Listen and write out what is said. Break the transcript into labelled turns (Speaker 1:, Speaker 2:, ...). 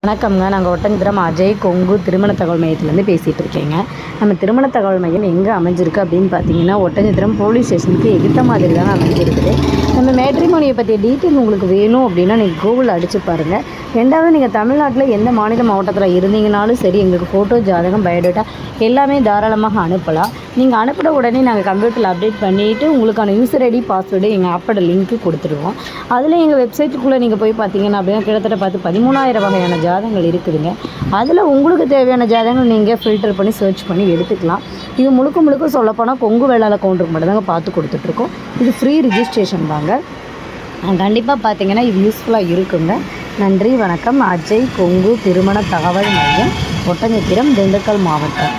Speaker 1: வணக்கம்ங்க. நாங்கள் ஒட்டன்சத்திரம் அஜய் கொங்கு திருமண தகவல் மையத்துலேருந்து பேசிகிட்டு இருக்கேங்க. நம்ம திருமண தகவல் மையம் எங்கே அமைஞ்சிருக்கு அப்படின்னு பார்த்தீங்கன்னா, ஒட்டன்சத்திரம் போலீஸ் ஸ்டேஷனுக்கு எதிர்த்த மாதிரி தான் அமைஞ்சிருக்குது. நம்ம மேட்ரிமோனியை பற்றிய டீட்டெயில் உங்களுக்கு வேணும் அப்படின்னா நீங்கள் கூகுளில் அடித்து பாருங்கள். ரெண்டாவது, நீங்கள் தமிழ்நாட்டில் எந்த மாநில மாவட்டத்தில் இருந்தீங்கனாலும் சரி, எங்களுக்கு ஃபோட்டோ, ஜாதகம், பயோடேட்டா எல்லாமே தாராளமாக அனுப்பலாம். நீங்கள் அனுப்பின உடனே நாங்கள் கம்ப்யூட்டரில் அப்டேட் பண்ணிவிட்டு உங்களுக்கான யூசர் ஐடி, பாஸ்வேர்டு எங்கள் ஆப்போட லிங்க்கு கொடுத்துருவோம். அதில் எங்கள் வெப்சைட்டுக்குள்ளே நீங்கள் போய் பார்த்தீங்கன்னா அப்படின்னா கிட்டத்தட்ட 13,000 வகையான ஜாதகங்கள் இருக்குதுங்க. அதில் உங்களுக்கு தேவையான ஜாதகங்கள் நீங்கள் ஃபில்டர் பண்ணி சர்ச் பண்ணி எடுத்துக்கலாம். இது முழுக்க சொல்லப்போனால் கொங்கு வேளாள கவுண்டருக்கு மட்டும் தாங்க பார்த்து கொடுத்துட்ருக்கோம். இது ஃப்ரீ ரிஜிஸ்ட்ரேஷன் தாங்க. கண்டிப்பாக பார்த்தீங்கன்னா இது யூஸ்ஃபுல்லாக இருக்குங்க. நன்றி, வணக்கம். அஜய் கொங்கு திருமண தகவல் மையம், ஒட்டன்சத்திரம், திண்டுக்கல் மாவட்டம்.